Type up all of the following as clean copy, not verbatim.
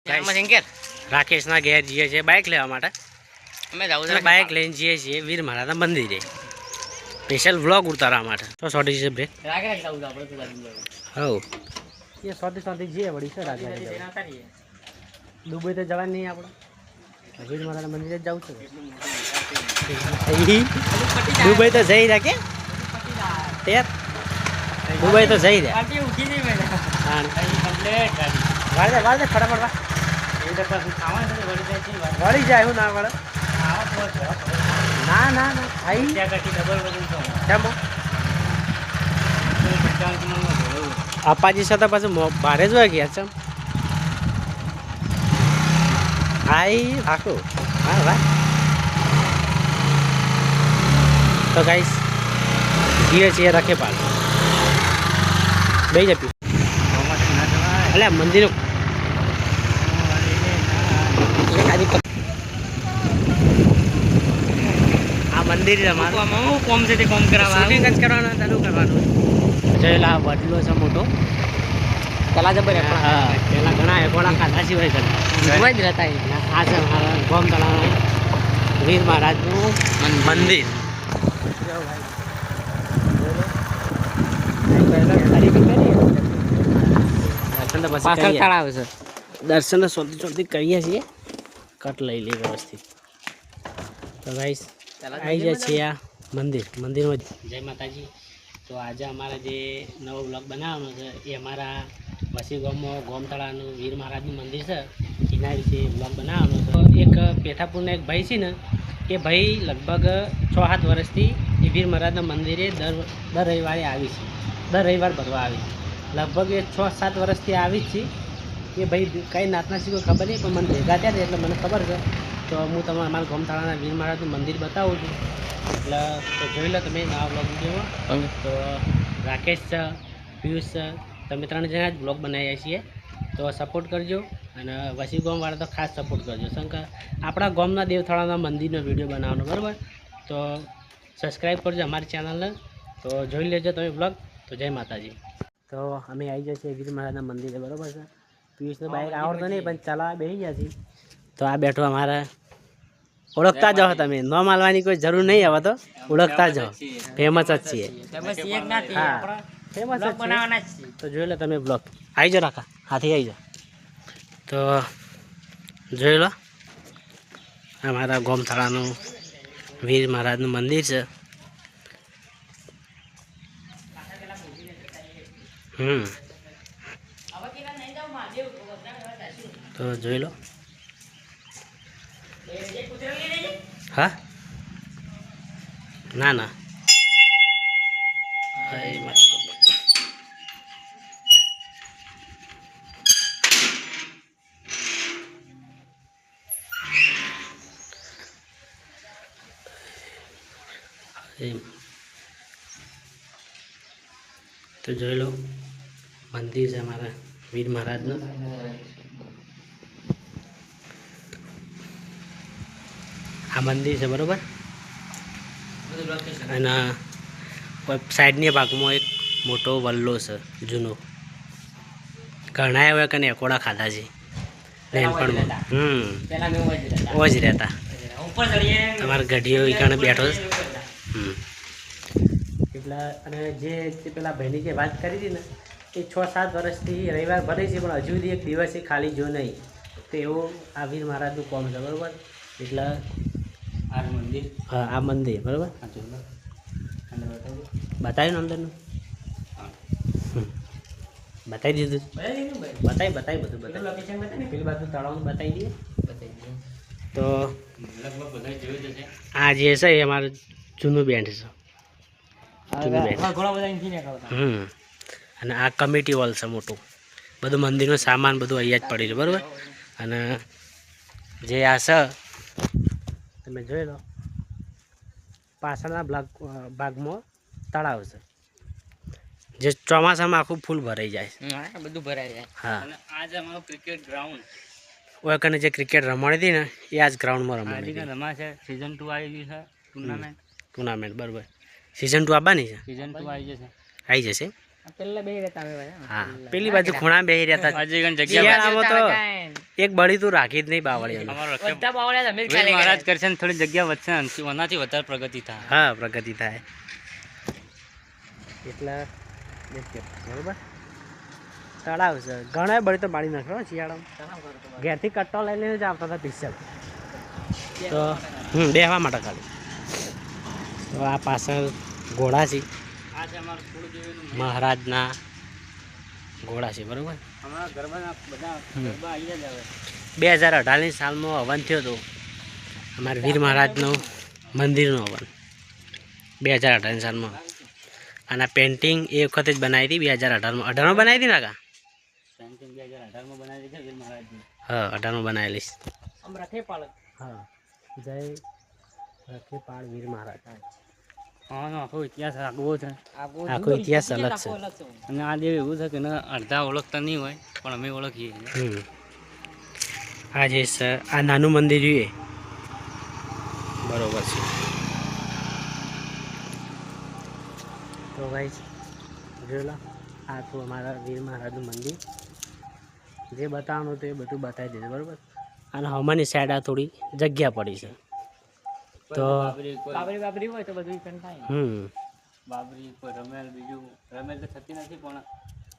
રાકેશના ઘેર જઈએ છીએ બાઇક લેવા માટે. અમે બાઇક લઈને જઈએ છીએ વીર મહારાજના મંદિરે સ્પેશિયલ વ્લોગ ઉતારવા માટે. તો સોટી છે બ્રેક હવ એ સોટી જઈએ વળી છે રાજા દુબઈ તો જવા નહીં આપણે વીર મહારાજના મંદિરે જ જવું છે. દુબઈ તો જઈ રહ્યા કે દુબઈ તો જઈ રહ્યા વાળે ફટાફટ વળી જાય એવું ના વળે ના ના ના અપ્પાજી સાથે પાછું ભારે જ હોય ગયા છે હાઈ આખું હા ભાઈ. તો ગાઈસ જઈએ છીએ રખે પાલ બે જપી એટલે મંદિર આ મંદિર અમારું કોમ છે તે કોમ કરવાનું ચાલુ કરવાનું. જોયેલા વડલો છે મોટો પેલા જબર હા પેલા ઘણા એકોડા ખાધા સિવાય છે જ રહેતા આ છે ગોમ તળાવ વીર મહારાજનું મંદિર. દર્શન શોધી કરીએ છીએ કટ લઈ લઈએ વ્યવસ્થિત. તો ગાઈસ આવી જાય છે આ મંદિરમાં. જય માતાજી. તો આજે અમારા જે નવો બ્લોગ બનાવવાનો છે એ અમારા વસી ગામમાં ગોમતળાનું વીર મહારાજનું મંદિર છે એના વિશે બ્લોગ બનાવવાનો છે. એક પેઠાપુરના એક ભાઈ છે ને એ ભાઈ લગભગ 6-7 વર્ષથી એ વીર મહારાજના મંદિરે દર રવિવારે આવી છે. દર રવિવાર ભરવા આવી છે. લગભગ એ 6-7 વર્ષથી આવી જ છે. એ ભાઈ કઈ નાતના શીખો ખબર નહીં પણ મને ભેગા થયા એટલે મને ખબર છે. તો હું તમને અમારા ગોમથાળાના વીર મહારાજનું મંદિર બતાવું છું. એટલે તો જોઈ લો તમે નવા બ્લોગ વિડીયોમાં. તો રાકેશ છે, પિયુષ છે, તમે 3 જણા જ બ્લોગ બનાવ્યા છીએ. તો સપોર્ટ કરજો અને વસી ગામવાળા તો ખાસ સપોર્ટ કરજો. શંકર આપણા ગામના દેવથાળાના મંદિરનો વિડીયો બનાવવાનો બરાબર. તો સબસ્ક્રાઈબ કરજો અમારી ચેનલને. તો જોઈ લેજો તમે બ્લોગ. તો જય માતાજી. તો અમે આવી જઈએ છીએ વીર મહારાજના મંદિરે બરાબર છે. પિયુષનું બાઇક આવડતો નહીં પણ ચલાવવા બેસી ગયા છીએ. તો આ બેઠો અમારા ઓળખતા જાઓ તમે ન માલવાની કોઈ જરૂર નહીં હવે તો ઓળખતા જાઓ ફેમસ જ છીએ. હા ફેમસ જ છે. તો જોઈ લો તમે બ્લોગ આવી જાઓ રાખા હાથી આવી જાઓ. તો જોઈ લો અમારા ગોમથાળાનું વીર મહારાજનું મંદિર છે. તો જોઈ લો. હા ના ના તો જોઈ લો મંદિર છે અમારા વીર મહારાજનું. આ મંદિર છે બરાબર. અને સાઈડની ભાગમાં એક મોટો વલ્લો છે જૂનો. ઘણા હોય કે એકોડા ખાધા છે નાનપણમાં. ઓજ રહેતા તમારા ગઢીઓ કારણે બેઠો છે. એટલે અને જે પેલા ભાઈની જે વાત કરી હતી ને એ 6-7 વર્ષથી રવિવાર ભરે છે પણ હજુ સુધી એક દિવસે ખાલી જો નહીં. તો એવું આ વીર મહારાજનું કોમ છે બરાબર. એટલે આ મંદિર હા આ મંદિર બરાબર બતાવ્યું ને અંદરનું બતાવી દીધું. બતાવી બધું બતાવી પેલી બાજુ તળાવનું બતાવી દઈએ. તો આ જે છે એ અમારું જૂનું બેન્ડ છે. અને આ કમિટી હોલ છે મોટું. બધું મંદિરનું સામાન બધું અહીંયા જ પડી છે બરાબર. અને જે આ છે તમે જોઈ લો પાછળના ભાગમાં તળાવ છે જે ચોમાસામાં આખું ફૂલ ભરાઈ જાય છે. બધું ભરાઈ જાય. હા આજ અમારું ક્રિકેટ ગ્રાઉન્ડ ઓય કને જે ક્રિકેટ રમાડી હતી ને એ આજ ગ્રાઉન્ડમાં રમાડી રમાશે. સીઝન 2 આવી ગયું છે ટુર્નામેન્ટ બરાબર. સીઝન 2 આવવાની છે. સીઝન 2 આવી જશે. હા પેલી બાજુ ખૂણા બેસી રહ્યા હતા શિયાળામાં તો એક બળી તું રાખી જ નહીં બાવળીઓને મહારાજ કરશે ને થોડી જગ્યા વધશે ઓનાથી વધારે પ્રગતિ થાય. હા પ્રગતિ થાય એટલે બરોબર તળાવ છે ઘણા બળી તો બાળી નાખ્યો શિયાળામાં ઘેરથી કટ્ટો લઈ લઈને જ આવતા હતા પિક્ચર તો બેસવા માટે ખાલી. તો આ પાછળ ઘોડા છે મહારાજના ઘોડા છે બરોબર. 2018ની સાલમાં હવન થયો હતો અમારા વીર મહારાજનો મંદિરનો હવન 2018ની સાલમાં. અને આ પેન્ટિંગ એ વખતે જ બનાવી હતી 2018માં. 18માં બનાવી હતી ને કાકા? પેન્ટિંગ 2018માં બનાવી છે વીર મહારાજની. હા 18માં બનાવેલી છે. હા જય રખેપાળ વીર મહારાજ. આખો ઇતિહાસ આગવો છે. આખો ઇતિહાસ અલગ છે. અને આ દેવ એવું છે કે અડધા ઓળખતા નહીં હોય પણ અમે ઓળખીએ. આ જે છે આ નાનું મંદિર જોઈએ બરોબર છે. તો ભાઈ જોયેલા આ તો અમારા વીર મહારાજનું મંદિર જે બતાવવાનું હતું એ બધું બતાવી દીધું બરાબર. અને હમાની સાઈડ આ થોડી જગ્યા પડી છે તો બાબરી હોય તો બધું થાય. બાબરી કોઈ રમેલ બીજું રમેલ તો થતી નથી પણ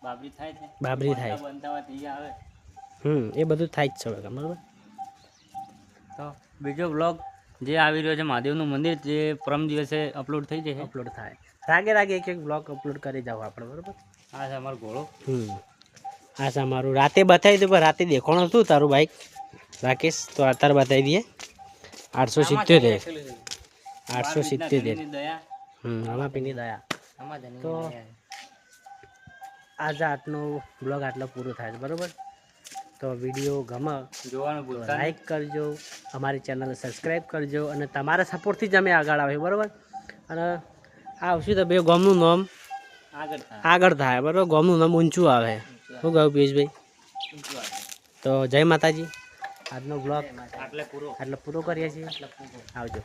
બાબરી થાય છે. બાબરી થાય બનતા હોય ત્રીજા આવે. એ બધું થાય જ છે બરાબર. તો બીજો બ્લોગ જે આવી રહ્યો છે મહાદેવનું મંદિર જે પરમ દિવસે અપલોડ થઈ જશે. અપલોડ થાય રાગે એક બ્લોગ અપલોડ કરી જાવ આપણે બરાબર. આ છે અમારો ઘોડો. આ છે અમારું રાતે બતાવી દઉં પણ રાતે દેખાણું હતું તારું બાઈક રાકેશ તો અત્યારે બતાવી દઈએ 877 રમાપીની દયા. તો આજે આજનો બ્લોગ આટલો પૂરો થાય છે બરાબર. તો વિડીયો ગમે જોવાનું ભૂલતા લાઈક કરજો, અમારી ચેનલ સબસ્ક્રાઈબ કરજો અને તમારા સપોર્ટથી જ અમે આગળ આવીએ બરાબર. અને આવશું તો બે ગામનું નામ આગળ થાય બરાબર. ગામનું નામ ઊંચું આવે. શું કહ્યું પિયુષભાઈ? તો જય માતાજી. આજનો બ્લોગ આટલે પૂરો કરીએ છીએ. આવજો.